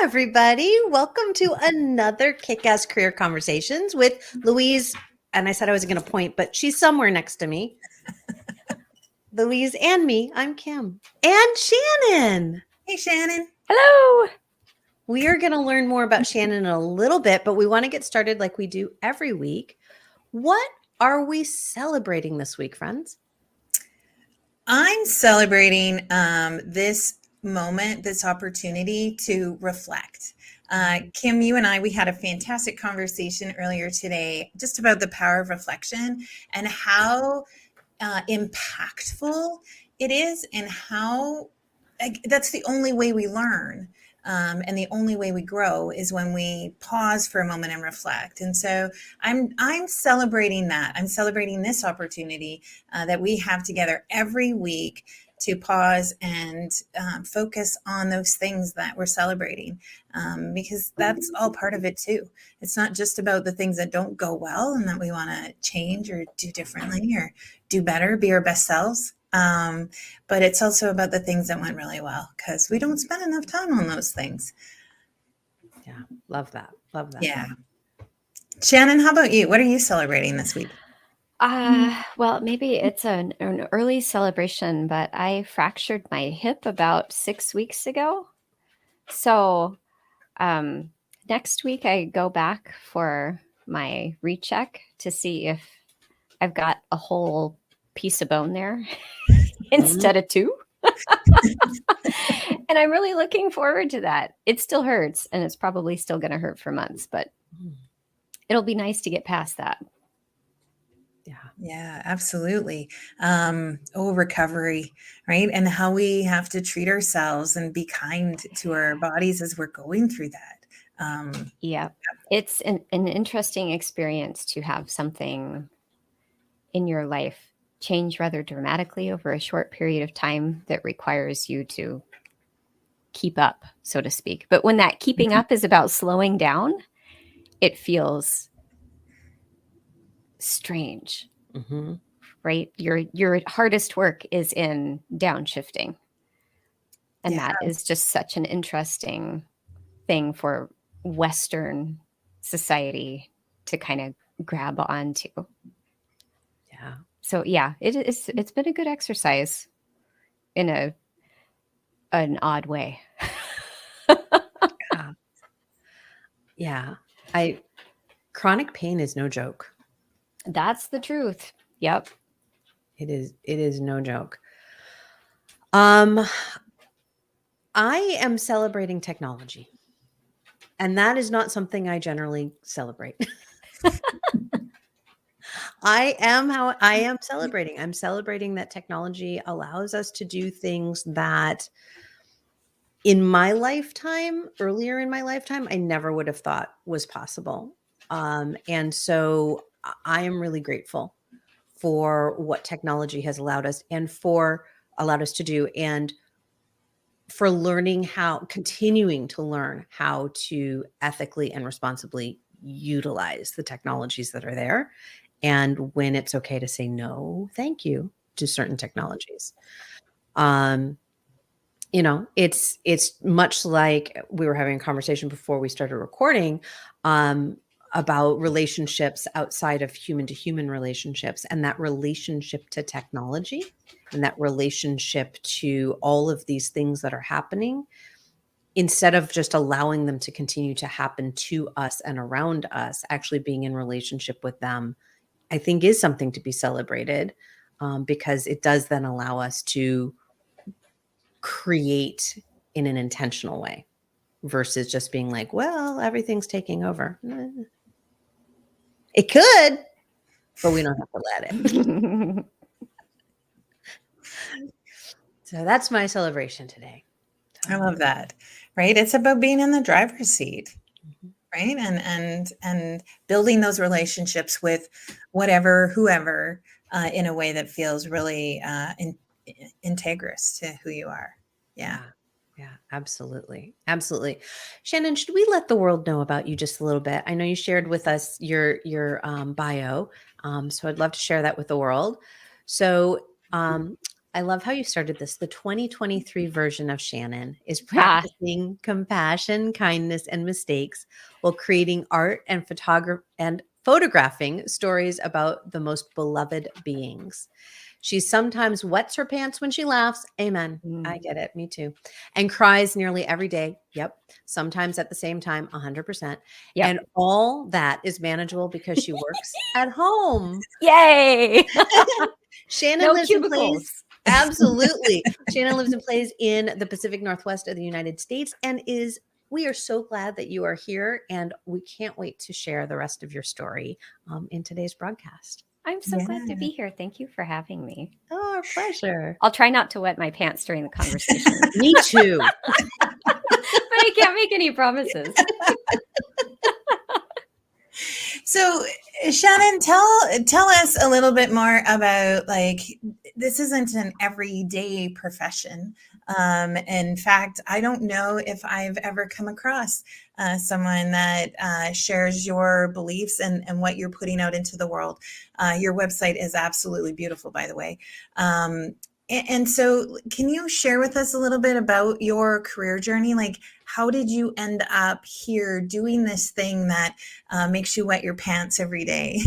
everybody. Welcome to another Kick-Ass Career Conversations with Louise. And I said I was going to point, but she's somewhere next to me. Louise and me. I'm Kim. And Shannon. Hey, Shannon. Hello. We are going to learn more about Shannon in a little bit, but we want to get started like we do every week. What are we celebrating this week, friends? I'm celebrating this moment, this opportunity to reflect. Kim, you and I, we had a fantastic conversation earlier today just about the power of reflection and how impactful it is and how that's the only way we learn. And the only way we grow is when we pause for a moment and reflect. And so I'm celebrating that. I'm celebrating this opportunity that we have together every week to pause and focus on those things that we're celebrating, because that's all part of it too. It's not just about the things that don't go well and that we want to change or do differently or do better, be our best selves. But it's also about the things that went really well, because we don't spend enough time on those things. Yeah, love that. Love that. Yeah. Shannon, how about you? What are you celebrating this week? Well, maybe it's an early celebration, but I fractured my hip about 6 weeks ago. So next week I go back for my recheck to see if I've got a whole piece of bone there instead of two. And I'm really looking forward to that. It still hurts, and it's probably still going to hurt for months, but it'll be nice to get past that. Yeah, absolutely. Recovery, right? And how we have to treat ourselves and be kind to our bodies as we're going through that. Yeah, it's an interesting experience to have something in your life change rather dramatically over a short period of time that requires you to keep up, so to speak. But when that keeping up is about slowing down, it feels strange, right? Your hardest work is in downshifting. And that is just such an interesting thing for Western society to kind of grab onto. Yeah. So yeah, it's been a good exercise in an odd way. Yeah. Chronic pain is no joke. That's the truth. Yep. It is no joke. I am celebrating technology. And that is not something I generally celebrate. I am celebrating. I'm celebrating that technology allows us to do things that earlier in my lifetime, I never would have thought was possible. And so I am really grateful for what technology has allowed us to do, and for continuing to learn how to ethically and responsibly utilize the technologies that are there, and when it's okay to say no, thank you to certain technologies. It's much like we were having a conversation before we started recording, about relationships outside of human to human relationships, and that relationship to technology, and that relationship to all of these things that are happening, instead of just allowing them to continue to happen to us and around us, actually being in relationship with them, I think is something to be celebrated, because it does then allow us to create in an intentional way versus just being like, well, everything's taking over. It could, but we don't have to let it. So that's my celebration today. I love that. Right? It's about being in the driver's seat, right? And building those relationships with whoever, in a way that feels really integrous to who you are. Yeah. Yeah, absolutely. Absolutely. Shannon, should we let the world know about you just a little bit? I know you shared with us your bio. So I'd love to share that with the world. So I love how you started this. The 2023 version of Shannon is Ah, practicing compassion, kindness, and mistakes while creating art and photographing stories about the most beloved beings. She sometimes wets her pants when she laughs. Amen. I get it. Me too. And cries nearly every day. Yep. Sometimes at the same time, 100%. yep. And all that is manageable because she works at home. Yay. Shannon No lives and plays. cubicles. Absolutely. Shannon lives and plays in the Pacific Northwest of the United States and we are so glad that you are here, and we can't wait to share the rest of your story in today's broadcast. I'm so glad to Yeah. be here. Thank you for having me. Oh, our pleasure. I'll try not to wet my pants during the conversation, Me too. but I can't make any promises. So, Shannon, tell us a little bit more about, like, this isn't an everyday profession. In fact, I don't know if I've ever come across someone that shares your beliefs and what you're putting out into the world. Your website is absolutely beautiful, by the way. And so, can you share with us a little bit about your career journey? Like, how did you end up here doing this thing that makes you wet your pants every day?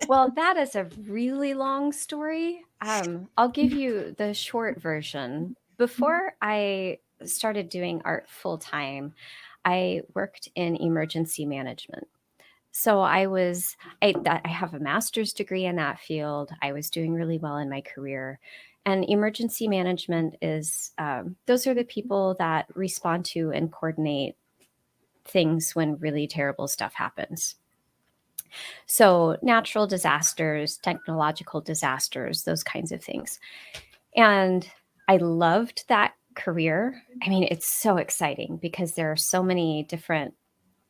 Well, that is a really long story. I'll give you the short version. Before I started doing art full time, I worked in emergency management. So I have a master's degree in that field. I was doing really well in my career. And emergency management is, those are the people that respond to and coordinate things when really terrible stuff happens. So natural disasters, technological disasters, those kinds of things. And I loved that career. I mean, it's so exciting because there are so many different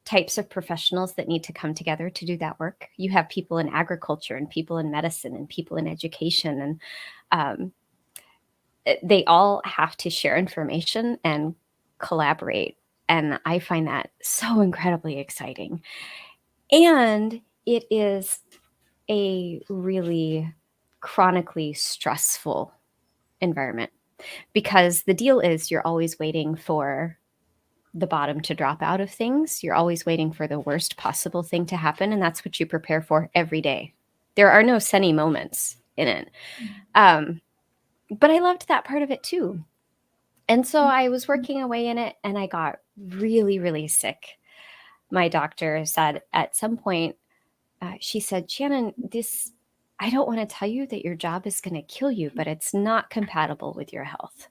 types of professionals that need to come together to do that work. You have people in agriculture and people in medicine and people in education, and they all have to share information and collaborate. And I find that so incredibly exciting. And it is a really chronically stressful environment because the deal is you're always waiting for the bottom to drop out of things. You're always waiting for the worst possible thing to happen. And that's what you prepare for every day. There are no sunny moments in it. But I loved that part of it too. And so I was working away in it and I got really, really sick. My doctor said at some point, she said, Shannon, I don't want to tell you that your job is going to kill you, but it's not compatible with your health.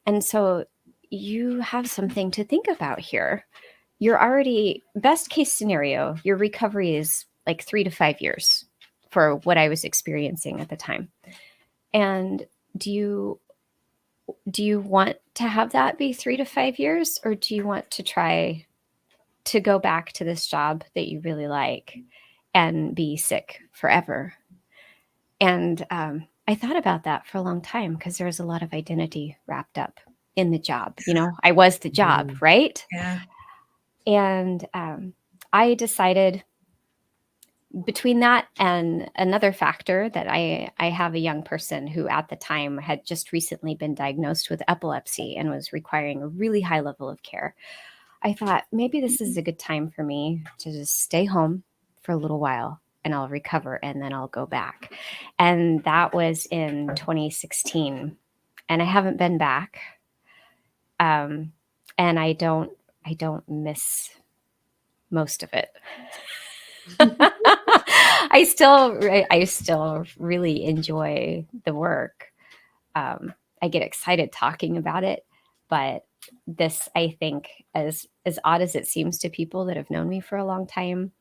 And so you have something to think about here. You're already, best case scenario, your recovery is like 3 to 5 years for what I was experiencing at the time. And do you want to have that be 3 to 5 years, or do you want to try to go back to this job that you really like and be sick forever? And I thought about that for a long time because there was a lot of identity wrapped up in the job. You know, I was the job, right? Yeah. And I decided between that and another factor that I have a young person who at the time had just recently been diagnosed with epilepsy and was requiring a really high level of care. I thought maybe this is a good time for me to just stay home for a little while and I'll recover and then I'll go back. And that was in 2016. And I haven't been back. And I don't miss most of it. I still really enjoy the work. I get excited talking about it, but this, I think, as odd as it seems to people that have known me for a long time,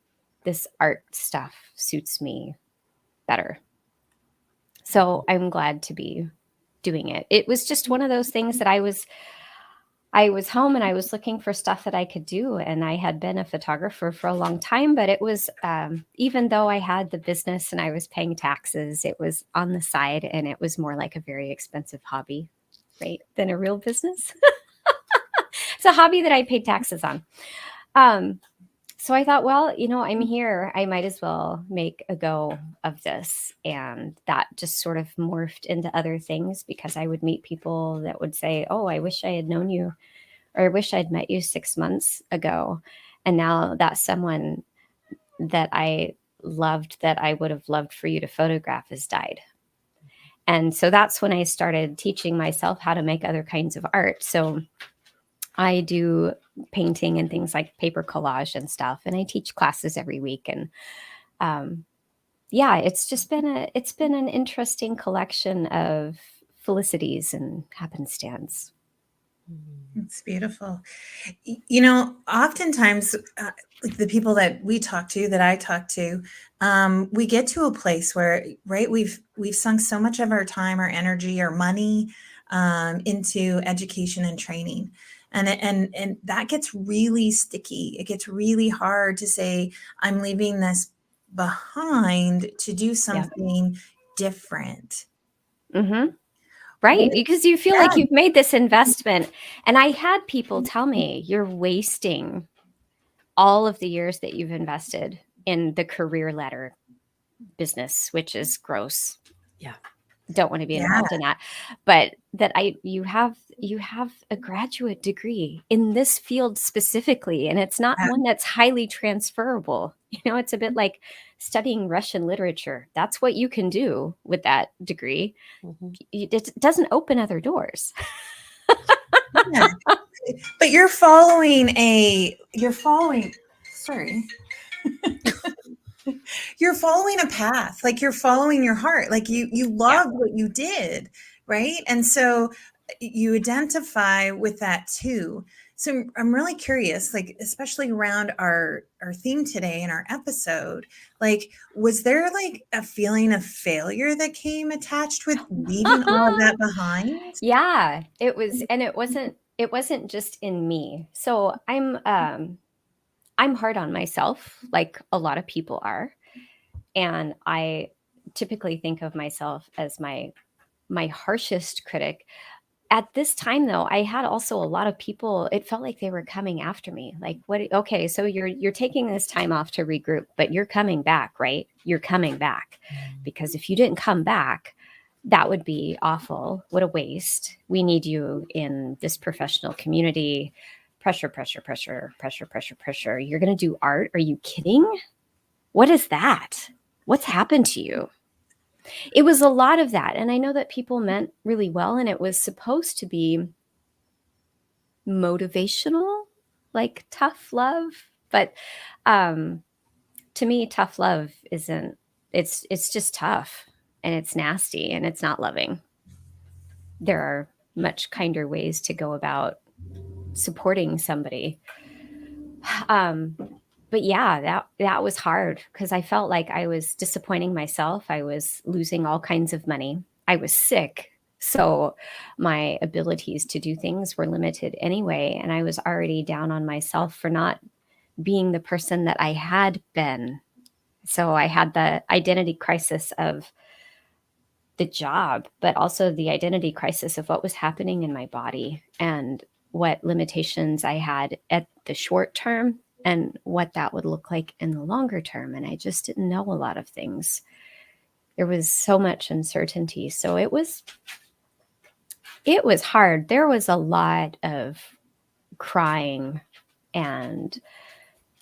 this art stuff suits me better. So I'm glad to be doing it. It was just one of those things that I was home and I was looking for stuff that I could do. And I had been a photographer for a long time, but it was, even though I had the business and I was paying taxes, it was on the side and it was more like a very expensive hobby, right, than a real business. It's a hobby that I paid taxes on. So I thought, well, I'm here. I might as well make a go of this. And that just sort of morphed into other things because I would meet people that would say, oh, I wish I had known you, or I wish I'd met you 6 months ago. And now that someone that I loved, that I would have loved for you to photograph, has died. And so that's when I started teaching myself how to make other kinds of art. So I do painting and things like paper collage and stuff, and I teach classes every week. And yeah, it's been an interesting collection of felicities and happenstance. It's beautiful. Oftentimes, like the people that we talk to, that I talk to, we get to a place where, right, we've sunk so much of our time, our energy, our money into education and training, and that gets really sticky. It gets really hard to say, I'm leaving this behind to do something different. Mm-hmm. Right. Because you feel like you've made this investment. And I had people tell me, you're wasting all of the years that you've invested in the career ladder business, which is gross. Yeah. Don't want to be involved in that. But that you have a graduate degree in this field specifically, and it's not one that's highly transferable. It's a bit like studying Russian literature. That's what you can do with that degree. Mm-hmm. It doesn't open other doors. Yeah. But you're following you're following a path, like you're following your heart, like you loved what you did, right? And so you identify with that too. So I'm really curious, like, especially around our theme today in our episode, like, was there like a feeling of failure that came attached with leaving all of that behind? Yeah, it was. And it wasn't just in me. So I'm hard on myself, like a lot of people are. And I typically think of myself as my harshest critic. At this time, though, I had also a lot of people, it felt like they were coming after me. Like, what? Okay, so you're taking this time off to regroup, but you're coming back, right? You're coming back. Because if you didn't come back, that would be awful. What a waste. We need you in this professional community. Pressure, pressure, pressure, pressure, pressure, pressure. You're going to do art? Are you kidding? What is that? What's happened to you? It was a lot of that. And I know that people meant really well, and it was supposed to be motivational, like tough love. But to me, tough love isn't, it's just tough, and it's nasty, and it's not loving. There are much kinder ways to go about supporting somebody. But yeah, that was hard because I felt like I was disappointing myself. I was losing all kinds of money. I was sick. So my abilities to do things were limited anyway. And I was already down on myself for not being the person that I had been. So I had the identity crisis of the job, but also the identity crisis of what was happening in my body and what limitations I had at the short term and what that would look like in the longer term. And I just didn't know a lot of things. There was so much uncertainty. So it was hard. There was a lot of crying and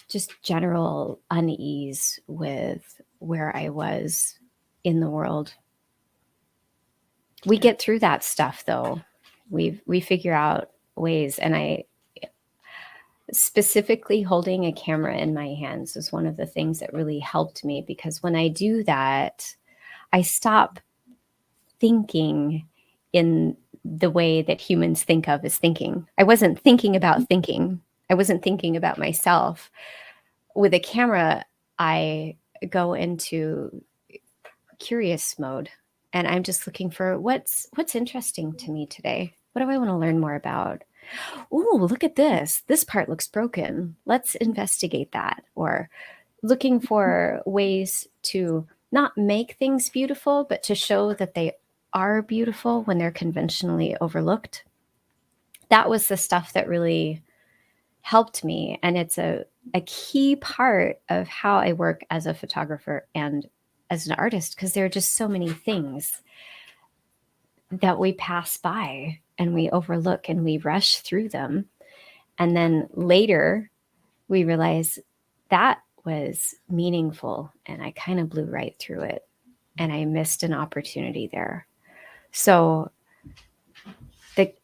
just general unease with where I was in the world. We get through that stuff though. We figure out ways. And I specifically holding a camera in my hands was one of the things that really helped me, because when I do that, I stop thinking in the way that humans think of as thinking. I wasn't thinking about thinking. I wasn't thinking about myself. With a camera, I go into curious mode, and I'm just looking for what's interesting to me today. What do I want to learn more about? Oh, look at this. This part looks broken. Let's investigate that. Or looking for ways to not make things beautiful, but to show that they are beautiful when they're conventionally overlooked. That was the stuff that really helped me. And it's a key part of how I work as a photographer and as an artist, because there are just so many things that we pass by and we overlook and we rush through them. And then later we realize that was meaningful and I kind of blew right through it and I missed an opportunity there. So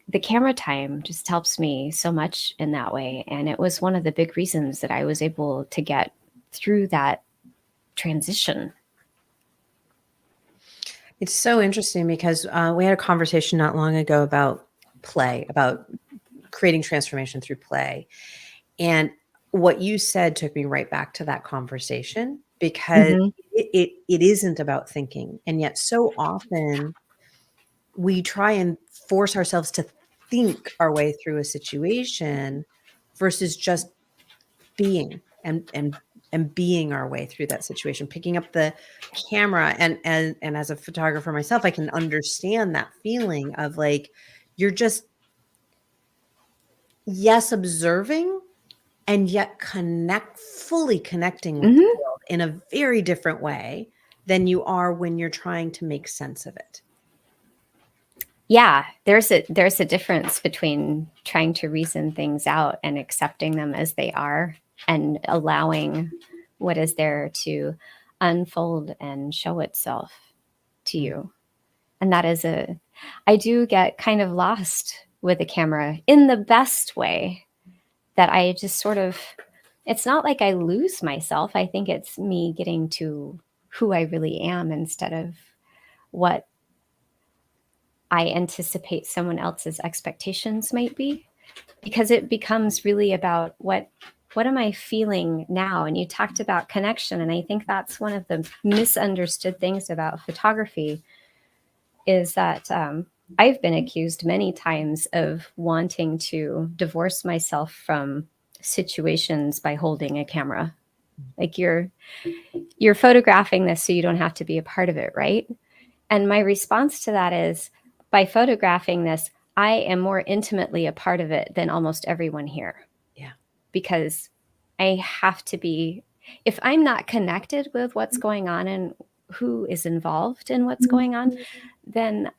the camera time just helps me so much in that way. And it was one of the big reasons that I was able to get through that transition. It's so interesting because we had a conversation not long ago about play, about creating transformation through play. And what you said took me right back to that conversation, because it isn't about thinking. And yet so often we try and force ourselves to think our way through a situation versus just being and being our way through that situation, picking up the camera. And as a photographer myself, I can understand that feeling of like, you're just, yes, observing and yet fully connecting with the world in a very different way than you are when you're trying to make sense of it. Yeah, there's a difference between trying to reason things out and accepting them as they are and allowing what is there to unfold and show itself to you. And that is I do get kind of lost with the camera in the best way, that I just sort of, it's not like I lose myself. I think it's me getting to who I really am instead of what I anticipate someone else's expectations might be, because it becomes really about what am I feeling now? And you talked about connection. And I think that's one of the misunderstood things about photography is that I've been accused many times of wanting to divorce myself from situations by holding a camera. Like you're photographing this so you don't have to be a part of it, right? And my response to that is, by photographing this, I am more intimately a part of it than almost everyone here. Yeah. Because I have to be, if I'm not connected with what's going on and who is involved in what's going on, then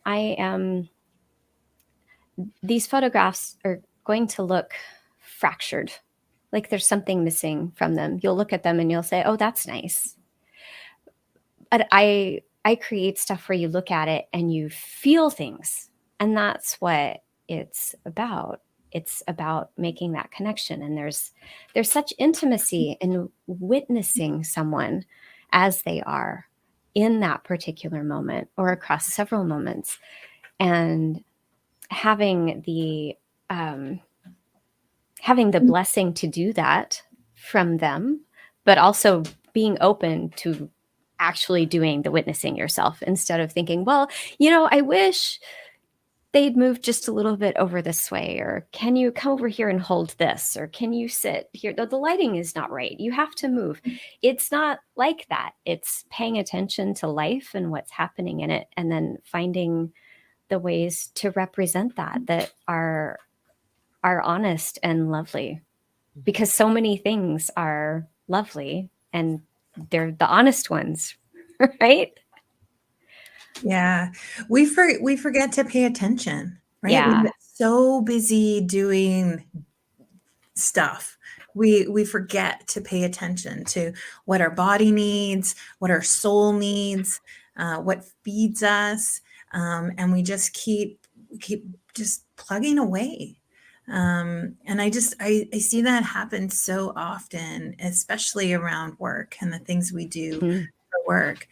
these photographs are going to look fractured. Like there's something missing from them. You'll look at them and you'll say, oh, that's nice. But I create stuff where you look at it and you feel things. And that's what it's about. It's about making that connection. And there's such intimacy in witnessing someone as they are in that particular moment or across several moments, and having the blessing to do that from them, but also being open to actually doing the witnessing yourself instead of thinking, well, I wish they'd move just a little bit over this way, or can you come over here and hold this, or can you sit here? The lighting is not right. You have to move. It's not like that. It's paying attention to life and what's happening in it, and then finding the ways to represent that are honest and lovely, because so many things are lovely and they're the honest ones, right? Yeah. We forget to pay attention, right? Yeah. We get so busy doing stuff. We forget to pay attention to what our body needs, what our soul needs, what feeds us. And we just keep just plugging away. And I see that happen so often, especially around work and the things we do for work.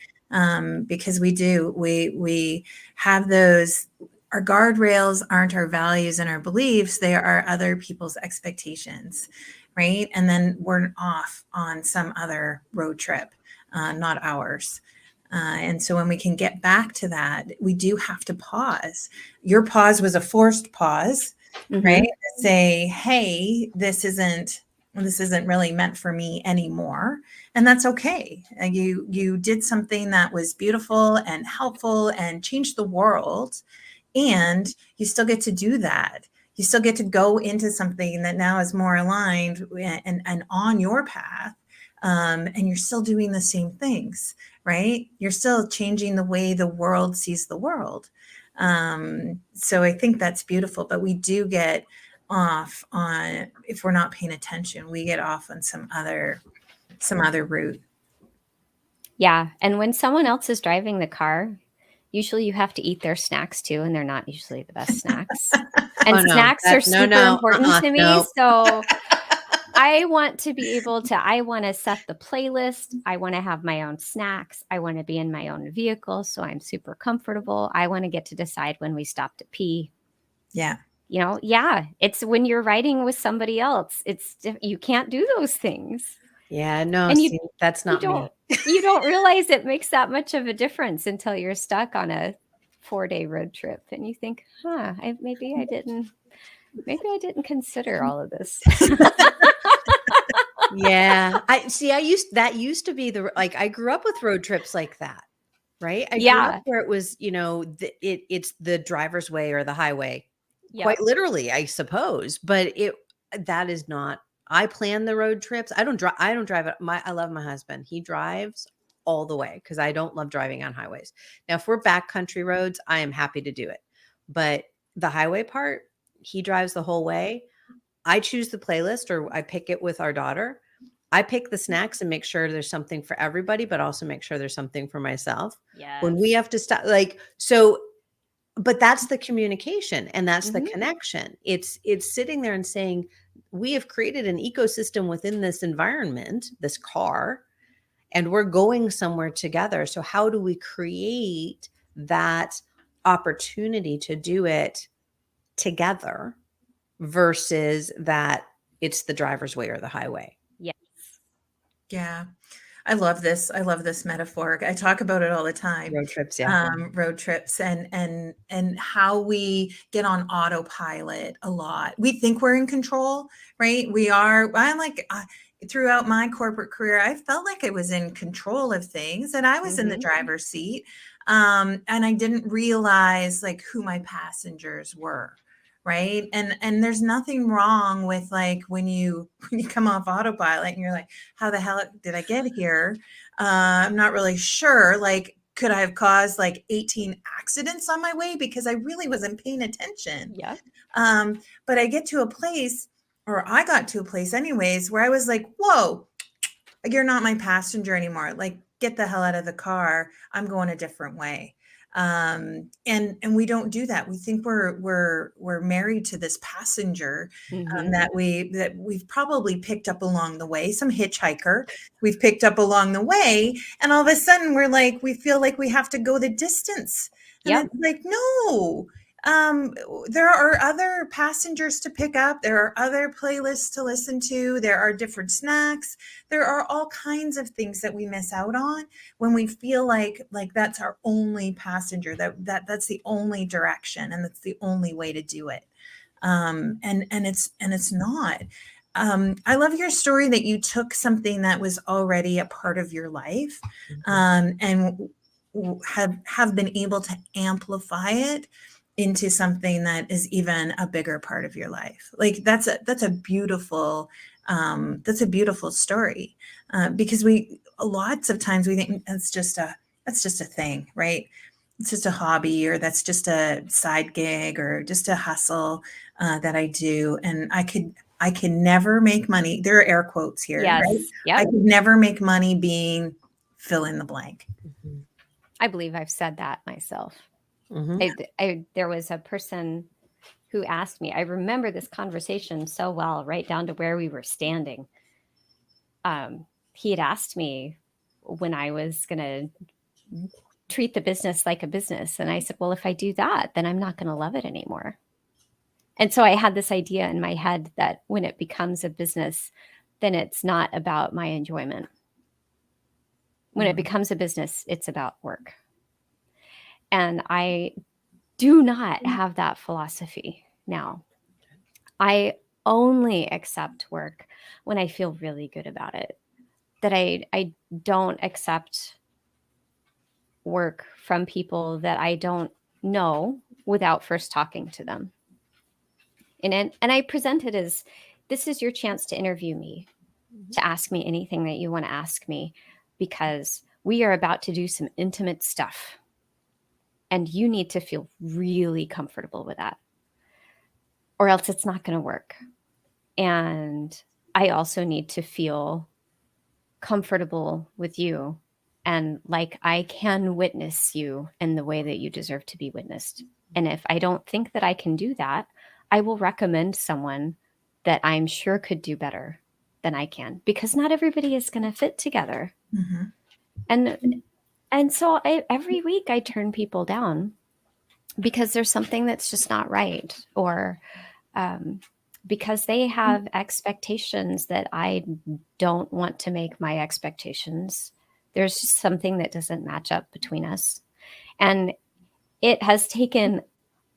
Because we have those, our guardrails aren't our values and our beliefs, they are other people's expectations, right? And then we're off on some other road trip, not ours. And so when we can get back to that, we do have to pause. Your pause was a forced pause, right? To say, hey, this isn't really meant for me anymore. And that's okay. You did something that was beautiful and helpful and changed the world. And you still get to do that. You still get to go into something that now is more aligned and on your path. And you're still doing the same things, right? You're still changing the way the world sees the world. So I think that's beautiful, but we do get off on, if we're not paying attention, we get off on some other route. Yeah. And when someone else is driving the car, usually you have to eat their snacks too, and they're not usually the best snacks. And Oh, no, snacks are super important to me. no. So I want to be able to, I want to set the playlist. I want to have my own snacks. I want to be in my own vehicle, so I'm super comfortable. I want to get to decide when we stop to pee. Yeah. You know, yeah, it's when you're riding with somebody else, you can't do those things. Yeah, no, And see, that's not me. You don't realize it makes that much of a difference until you're stuck on a 4-day road trip and you think, maybe I didn't consider all of this. Yeah. That used to be I grew up with road trips like that, right? I grew Yeah. up where it was, it's the driver's way or the highway. Yep. Quite literally, I suppose, but that is not. I plan the road trips. I don't drive it. I love my husband. He drives all the way because I don't love driving on highways. Now, if we're backcountry roads, I am happy to do it. But the highway part, he drives the whole way. I choose the playlist, or I pick it with our daughter. I pick the snacks and make sure there's something for everybody, but also make sure there's something for myself. Yes. When we have to stop, but that's the communication and that's the connection. It's sitting there and saying, we have created an ecosystem within this environment, this car, and we're going somewhere together. So how do we create that opportunity to do it together versus that it's the driver's way or the highway? Yes. Yeah. I love this. I love this metaphor. I talk about it all the time. Road trips, yeah. Road trips and how we get on autopilot a lot. We think we're in control, right? We are. Throughout my corporate career, I felt like I was in control of things and I was in the driver's seat. And I didn't realize who my passengers were. Right. And there's nothing wrong with when you come off autopilot and you're like, how the hell did I get here? I'm not really sure. Could I have caused 18 accidents on my way because I really wasn't paying attention? Yeah. But I got to a place anyways, where I was like, whoa, you're not my passenger anymore. Get the hell out of the car. I'm going a different way. And we don't do that. We think we're married to this passenger that we've probably picked up along the way, some hitchhiker we've picked up along the way, and all of a sudden we feel like we have to go the distance. And it's no. There are other passengers to pick up. There are other playlists to listen to. There are different snacks. There are all kinds of things that we miss out on when we feel like that's our only passenger, that's the only direction and that's the only way to do it. And it's not. I love your story that you took something that was already a part of your life, and have been able to amplify it into something that is even a bigger part of your life. That's a beautiful story, because lots of times we think that's just a thing, right? It's just a hobby, or that's just a side gig, or just a hustle that I do. And I can never make money. There are air quotes here. Yes. Right? Yep. I could never make money being fill in the blank. I believe I've said that myself. There was a person who asked me, I remember this conversation so well, right down to where we were standing. He had asked me when I was going to treat the business like a business. And I said, well, if I do that, then I'm not going to love it anymore. And so I had this idea in my head that when it becomes a business, then it's not about my enjoyment. When it becomes a business, it's about work. And I do not have that philosophy now. I only accept work when I feel really good about it. That I don't accept work from people that I don't know without first talking to them. And I present it as, this is your chance to interview me, to ask me anything that you want to ask me, because we are about to do some intimate stuff. And you need to feel really comfortable with that, or else it's not going to work. And I also need to feel comfortable with you and like I can witness you in the way that you deserve to be witnessed. And if I don't think that I can do that, I will recommend someone that I'm sure could do better than I can, because not everybody is going to fit together. Mm-hmm. And so every week I turn people down because there's something that's just not right, or because they have expectations that I don't want to make my expectations. There's just something that doesn't match up between us. And it has taken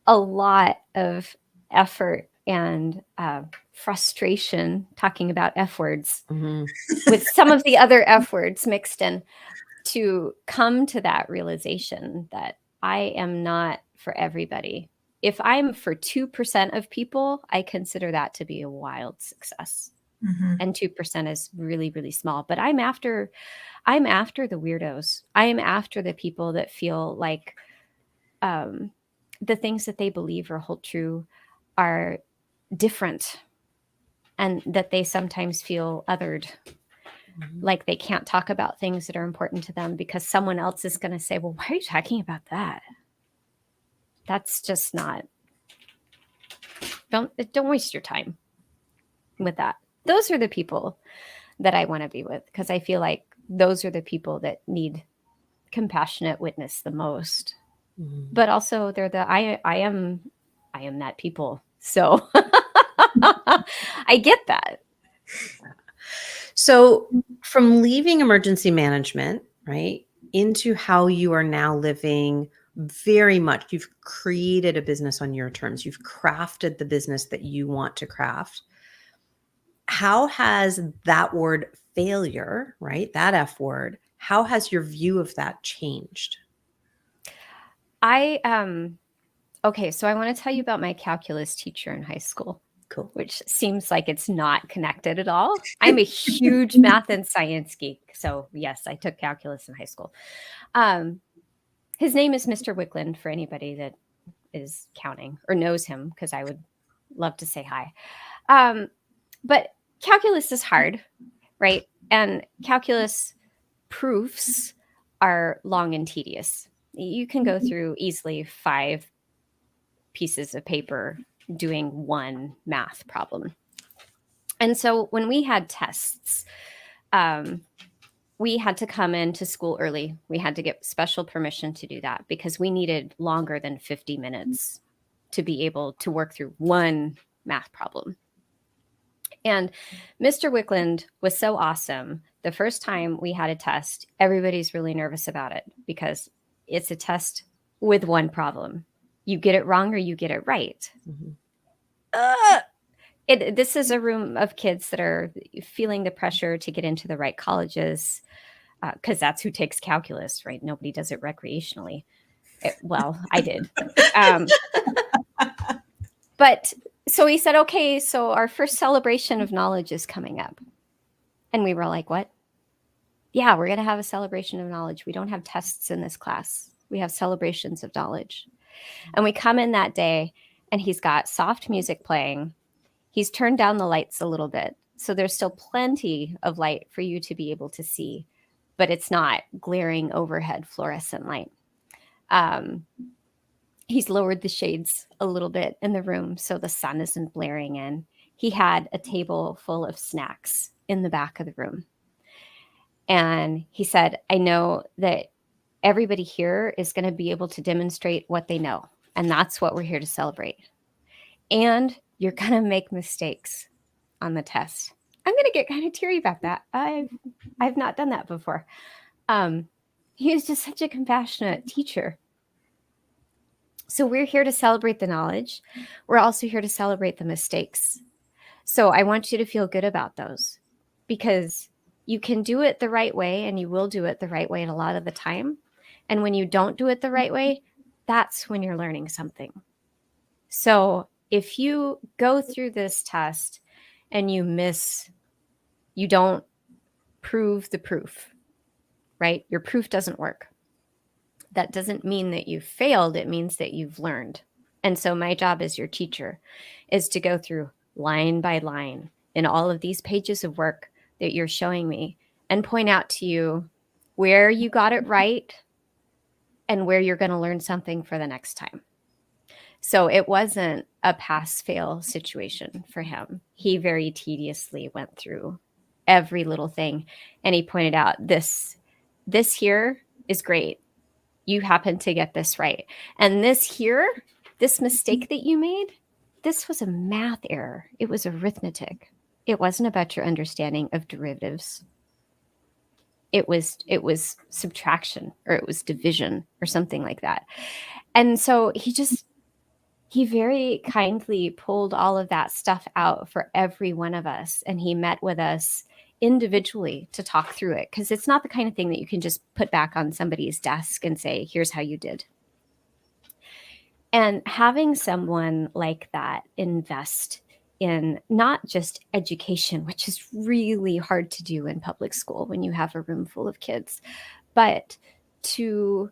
a lot of effort and frustration, talking about F words, with some of the other F words mixed in, to come to that realization that I am not for everybody. If I'm for 2% of people, I consider that to be a wild success. Mm-hmm. And 2% is really, really small. But I'm after the weirdos. I am after the people that feel like the things that they believe or hold true are different, and that they sometimes feel othered, like they can't talk about things that are important to them because someone else is going to say, well, why are you talking about that? That's just not, don't waste your time with that. Those are the people that I want to be with, because I feel like those are the people that need compassionate witness the most. But also they're the, I am that people. So I get that. So from leaving emergency management, right, into how you are now living, very much, you've created a business on your terms. You've crafted the business that you want to craft. How has that word failure, right, that F word, how has your view of that changed? Okay, so I want to tell you about my calculus teacher in high school. Cool. Which seems like it's not connected at all. I'm a huge math and science geek. So yes, I took calculus in high school. His name is Mr. Wickland, for anybody that is counting or knows him, because I would love to say hi. But calculus is hard, right? And calculus proofs are long and tedious. You can go through easily 5 pieces of paper doing one math problem. And so when we had tests, we had to come into school early. We had to get special permission to do that because we needed longer than 50 minutes to be able to work through one math problem. And Mr. Wickland was so awesome. The first time we had a test, everybody's really nervous about it because it's a test with one problem. You get it wrong or you get it right. Mm-hmm. This is a room of kids that are feeling the pressure to get into the right colleges, because that's who takes calculus, right? Nobody does it recreationally. Well, I did. But so he said, okay, so our first celebration of knowledge is coming up. And we were like, what? Yeah, we're going to have a celebration of knowledge. We don't have tests in this class. We have celebrations of knowledge. And we come in that day, and he's got soft music playing. He's turned down the lights a little bit. So there's still plenty of light for you to be able to see, but it's not glaring overhead fluorescent light. He's lowered the shades a little bit in the room so the sun isn't blaring in. He had a table full of snacks in the back of the room. And he said, I know that everybody here is going to be able to demonstrate what they know. And that's what we're here to celebrate. And you're going to make mistakes on the test. I'm going to get kind of teary about that. I've not done that before. He was just such a compassionate teacher. So we're here to celebrate the knowledge. We're also here to celebrate the mistakes. So I want you to feel good about those, because you can do it the right way, and you will do it the right way a lot of the time. And when you don't do it the right way, that's when you're learning something. So if you go through this test and you don't prove the proof, right? Your proof doesn't work. That doesn't mean that you've failed. It means that you've learned. And so my job as your teacher is to go through line by line in all of these pages of work that you're showing me and point out to you where you got it right and where you're going to learn something for the next time. So it wasn't a pass-fail situation for him. He very tediously went through every little thing, and he pointed out, this here is great. You happen to get this right. And this mistake that you made, this was a math error. It was arithmetic. It wasn't about your understanding of derivatives. It was subtraction, or it was division, or something like that. And so he very kindly pulled all of that stuff out for every one of us. And he met with us individually to talk through it, because it's not the kind of thing that you can just put back on somebody's desk and say, here's how you did. And having someone like that invest in not just education, which is really hard to do in public school when you have a room full of kids, but to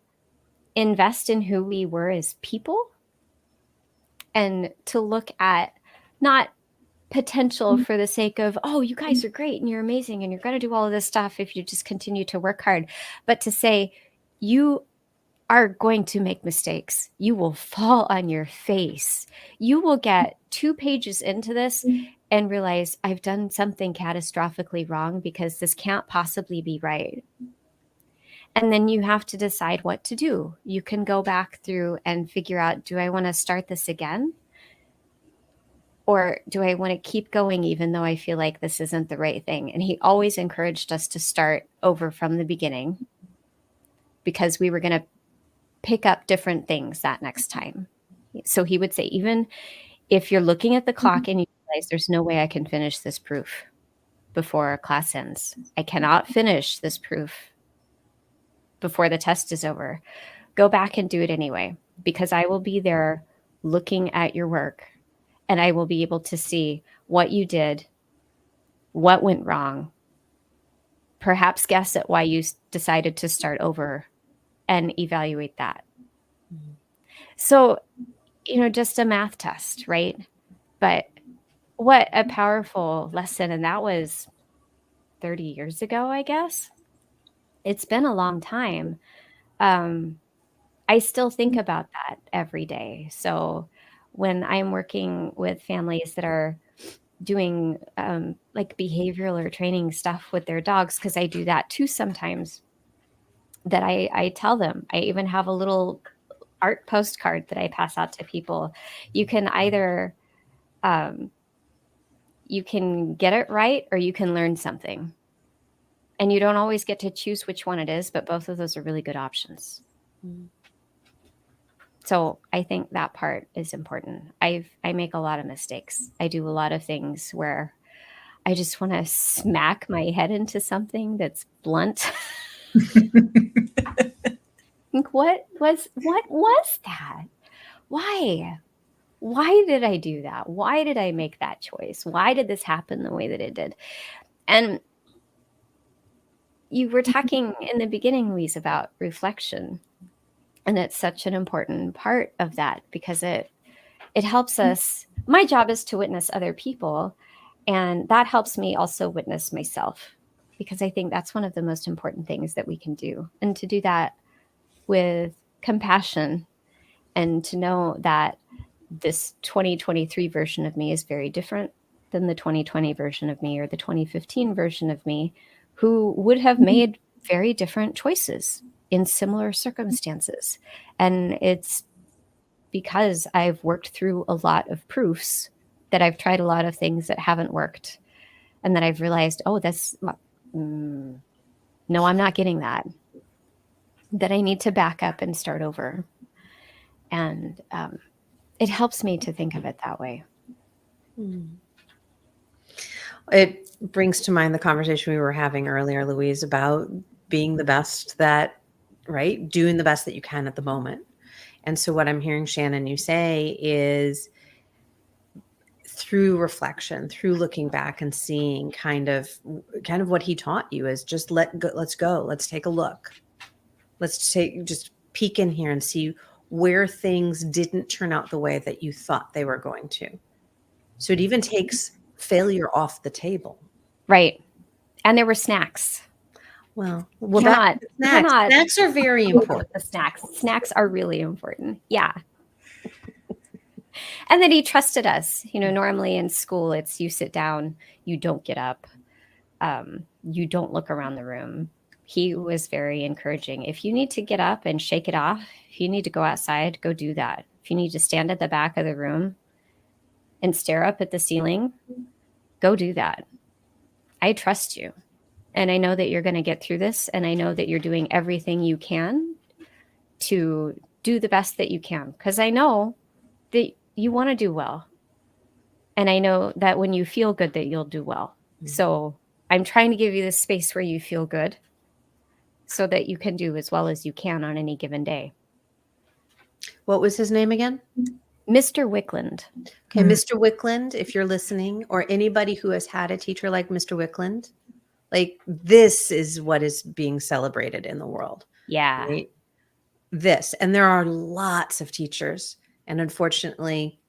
invest in who we were as people, and to look at not potential for the sake of, oh, you guys are great and you're amazing and you're going to do all of this stuff if you just continue to work hard, but to say, you are going to make mistakes. You will fall on your face. You will get 2 pages into this and realize, I've done something catastrophically wrong because this can't possibly be right. And then you have to decide what to do. You can go back through and figure out, do I want to start this again? Or do I want to keep going even though I feel like this isn't the right thing? And he always encouraged us to start over from the beginning, because we were going to pick up different things that next time. So he would say, even if you're looking at the clock and you realize there's no way I can finish this proof before class ends, I cannot finish this proof before the test is over, go back and do it anyway, because I will be there looking at your work, and I will be able to see what you did, what went wrong, perhaps guess at why you decided to start over, and evaluate that. Mm-hmm. So, just a math test, right? But what a powerful lesson. And that was 30 years ago, I guess. It's been a long time. I still think about that every day. So when I'm working with families that are doing like behavioral or training stuff with their dogs, because I do that too sometimes, that I tell them, I even have a little art postcard that I pass out to people. You can either, you can get it right, or you can learn something. And you don't always get to choose which one it is, but both of those are really good options. Mm. So I think that part is important. I make a lot of mistakes. I do a lot of things where I just want to smack my head into something that's blunt. Think, what was that? Why did I do that? Why did I make that choice? Why did this happen the way that it did? And you were talking in the beginning, Louise, about reflection. And it's such an important part of that, because it helps us. My job is to witness other people, and that helps me also witness myself, because I think that's one of the most important things that we can do. And to do that with compassion, and to know that this 2023 version of me is very different than the 2020 version of me, or the 2015 version of me, who would have made very different choices in similar circumstances. And it's because I've worked through a lot of proofs, that I've tried a lot of things that haven't worked, and that I've realized, oh, no, I'm not getting that I need to back up and start over. And it helps me to think of it that way. It brings to mind the conversation we were having earlier, Louise, about being the best doing the best that you can at the moment. And so what I'm hearing, Shannon, you say is, through reflection, through looking back and seeing kind of what he taught you is just let's go, let's take a look. Just peek in here and see where things didn't turn out the way that you thought they were going to. So it even takes failure off the table. Right. And there were snacks. Well, snacks are very important. The snacks are really important. Yeah. And then he trusted us. Normally in school, it's you sit down, you don't get up, you don't look around the room. He was very encouraging. If you need to get up and shake it off, if you need to go outside, go do that. If you need to stand at the back of the room and stare up at the ceiling, go do that. I trust you. And I know that you're going to get through this. And I know that you're doing everything you can to do the best that you can. Because I know that you want to do well. And I know that when you feel good, that you'll do well. Mm-hmm. So I'm trying to give you this space where you feel good so that you can do as well as you can on any given day. What was his name again? Mr. Wickland. Okay, Mr. Wickland, if you're listening, or anybody who has had a teacher like Mr. Wickland, like this is what is being celebrated in the world. Yeah. Right? This. And there are lots of teachers. And unfortunately,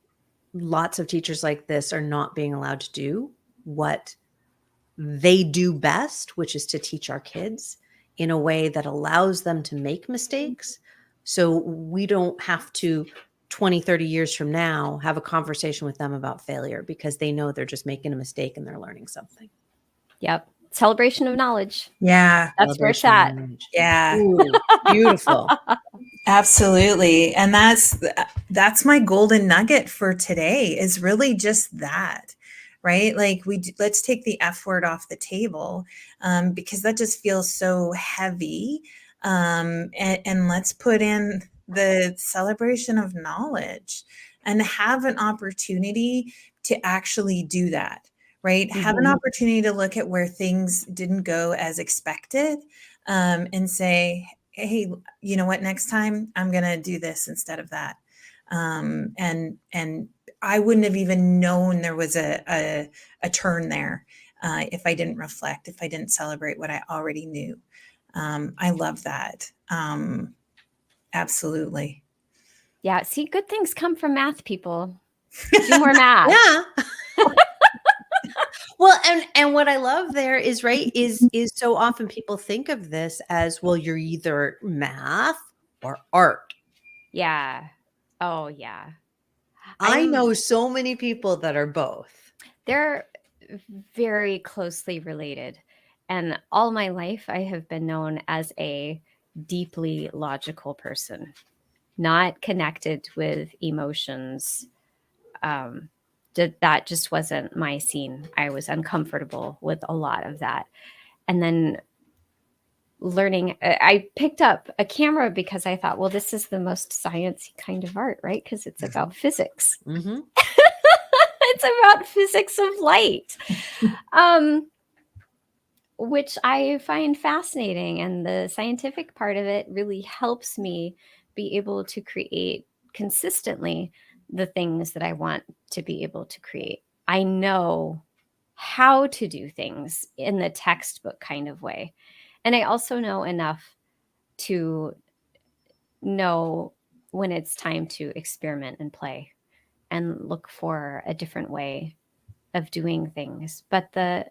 lots of teachers like this are not being allowed to do what they do best, which is to teach our kids in a way that allows them to make mistakes. So we don't have to 20, 30 years from now, have a conversation with them about failure because they know they're just making a mistake and they're learning something. Yep. Celebration of knowledge. Yeah. That's where it's at. Yeah. Ooh, beautiful. Absolutely. And that's my golden nugget for today is really just that, right? Like let's take the F word off the table because that just feels so heavy. And let's put in the celebration of knowledge and have an opportunity to actually do that, right? Mm-hmm. Have an opportunity to look at where things didn't go as expected and say, hey, you know what, next time I'm going to do this instead of that. And I wouldn't have even known there was a turn there if I didn't reflect, if I didn't celebrate what I already knew. I love that. Absolutely. Yeah. See, good things come from math, people. Do more math. Yeah. Well, and what I love there is, right, is so often people think of this as, well, you're either math or art. Yeah. Oh, yeah. I know so many people that are both. They're very closely related. And all my life, I have been known as a deeply logical person, not connected with emotions. That just wasn't my scene. I was uncomfortable with a lot of that. And then learning, I picked up a camera because I thought, well, this is the most sciencey kind of art, right? Because it's about physics. Mm-hmm. It's about physics of light, which I find fascinating. And the scientific part of it really helps me be able to create consistently the things that I want to be able to create. I know how to do things in the textbook kind of way. And I also know enough to know when it's time to experiment and play and look for a different way of doing things. But the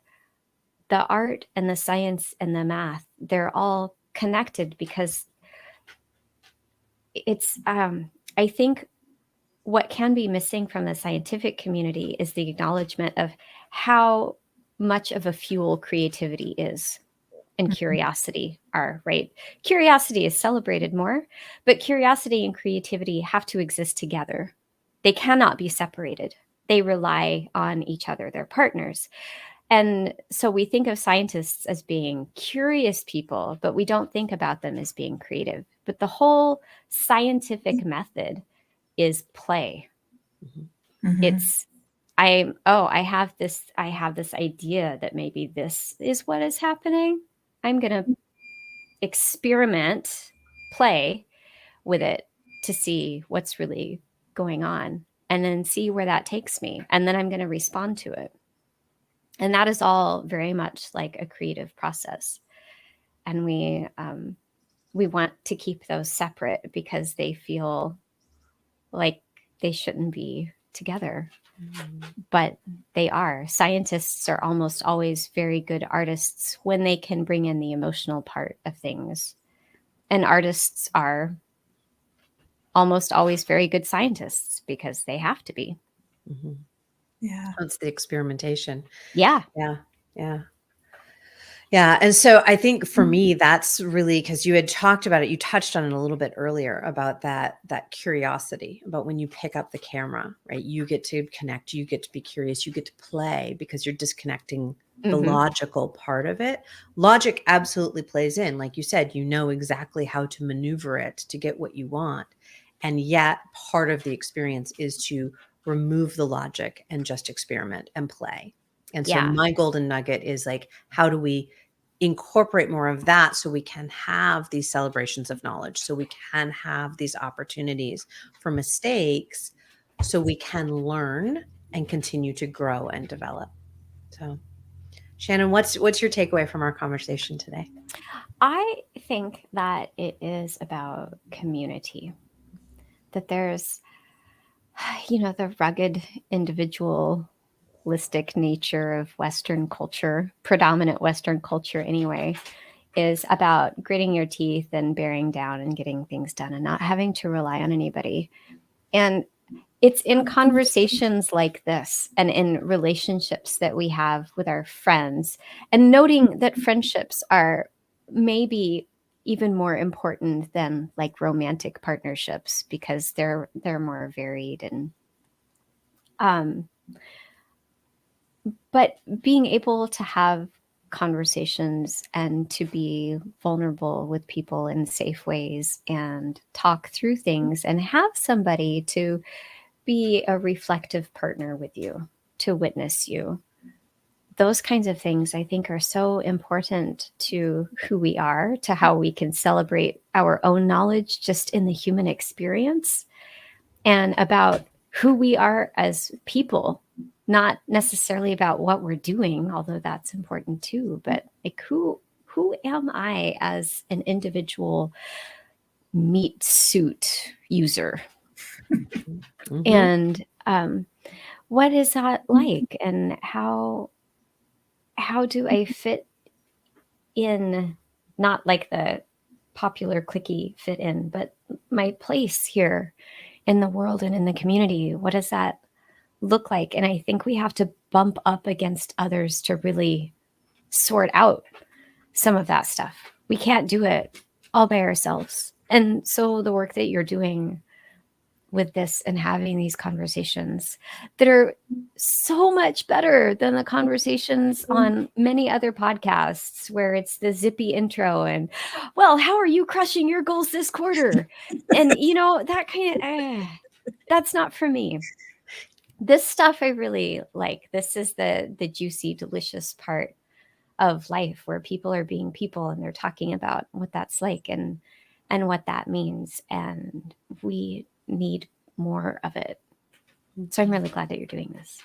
art and the science and the math, they're all connected because it's, I think, what can be missing from the scientific community is the acknowledgement of how much of a fuel creativity is and curiosity are, right? Curiosity is celebrated more, but curiosity and creativity have to exist together. They cannot be separated. They rely on each other. They're partners. And so we think of scientists as being curious people, but we don't think about them as being creative. But the whole scientific method is play. Mm-hmm. It's I have this idea that maybe this is what is happening. I'm going to experiment, play with it to see what's really going on. and then see where that takes me. And then I'm going to respond to it. And that is all very much like a creative process. And we want to keep those separate because they feel like they shouldn't be together. But they are. Scientists are almost always very good artists when they can bring in the emotional part of things. And artists are almost always very good scientists because they have to be. Mm-hmm. Yeah. That's the experimentation. Yeah. Yeah. Yeah. Yeah. And so I think for me, that's really, because you had talked about it, you touched on it a little bit earlier about that curiosity, about when you pick up the camera, right? You get to connect, you get to be curious, you get to play, because you're disconnecting the logical part of it. Logic absolutely plays in. Like you said, you know exactly how to maneuver it to get what you want. And yet part of the experience is to remove the logic and just experiment and play. And so my golden nugget is like, how do we incorporate more of that so we can have these celebrations of knowledge, so we can have these opportunities for mistakes, so we can learn and continue to grow and develop. So, Shannon, what's your takeaway from our conversation today? I think that it is about community, that there's, the rugged individualistic nature of Western culture, predominant Western culture anyway, is about gritting your teeth and bearing down and getting things done and not having to rely on anybody. And it's in conversations like this and in relationships that we have with our friends, and noting that friendships are maybe even more important than like romantic partnerships because they're more varied. And but being able to have conversations and to be vulnerable with people in safe ways and talk through things and have somebody to be a reflective partner with you, to witness you. Those kinds of things I think are so important to who we are, to how we can celebrate our own knowledge just in the human experience, and about who we are as people, not necessarily about what we're doing, although that's important too, but like who am I as an individual meat suit user? Mm-hmm. And what is that like, and how do I fit in, not like the popular cliquey fit in, but my place here in the world and in the community? What does that look like? And I think we have to bump up against others to really sort out some of that stuff. We can't do it all by ourselves. And so the work that you're doing with this and having these conversations that are so much better than the conversations on many other podcasts where it's the zippy intro and, well, how are you crushing your goals this quarter? And, that kind of, that's not for me. This stuff I really like. This is the juicy, delicious part of life where people are being people and they're talking about what that's like and what that means. And we need more of it. So I'm really glad that you're doing this.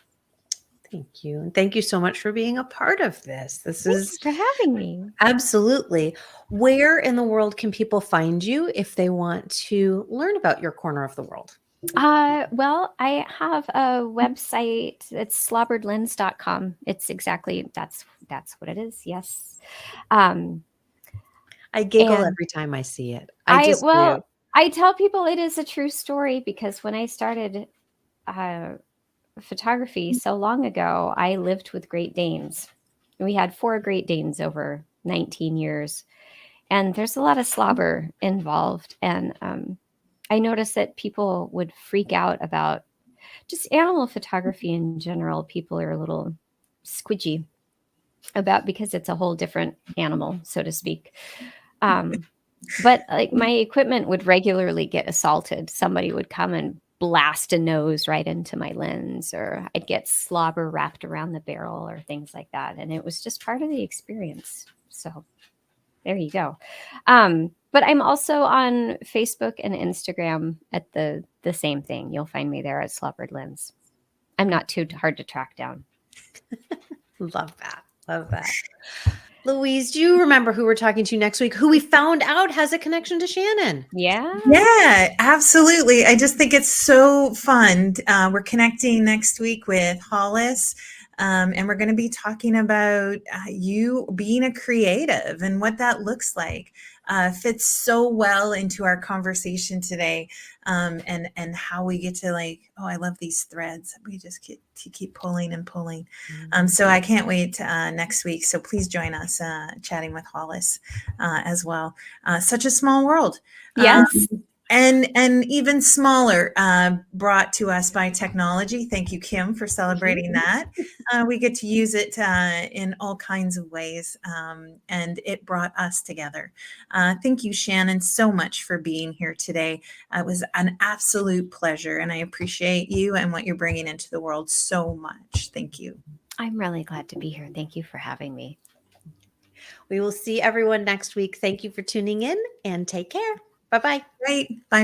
Thank you. And thank you so much for being a part of this. Thanks for having me. Absolutely. Where in the world can people find you if they want to learn about your corner of the world? Well, I have a website. It's slobberedlens.com. It's exactly, that's what it is. Yes. I giggle every time I see it. I just do. I tell people it is a true story because when I started photography so long ago, I lived with Great Danes. We had 4 Great Danes over 19 years. And there's a lot of slobber involved. And I noticed that people would freak out about just animal photography in general. People are a little squidgy about, because it's a whole different animal, so to speak. But like my equipment would regularly get assaulted. Somebody would come and blast a nose right into my lens, or I'd get slobber wrapped around the barrel or things like that. And it was just part of the experience. So there you go. But I'm also on Facebook and Instagram at the same thing. You'll find me there as Slobbered Lens. I'm not too hard to track down. Love that. Love that. Louise, do you remember who we're talking to next week? Who we found out has a connection to Shannon? Yeah. Yeah, absolutely. I just think it's so fun. We're connecting next week with Hollis, and we're going to be talking about you being a creative and what that looks like. Fits so well into our conversation today, and how we get to I love these threads. We just get to keep pulling and pulling. So I can't wait next week. So please join us chatting with Hollis as well. Such a small world. Yes. And even smaller, brought to us by technology. Thank you, Kim, for celebrating that. We get to use it in all kinds of ways, and it brought us together. Thank you, Shannon, so much for being here today. It was an absolute pleasure, and I appreciate you and what you're bringing into the world so much. Thank you. I'm really glad to be here. Thank you for having me. We will see everyone next week. Thank you for tuning in, and take care. Bye-bye. Great. Bye.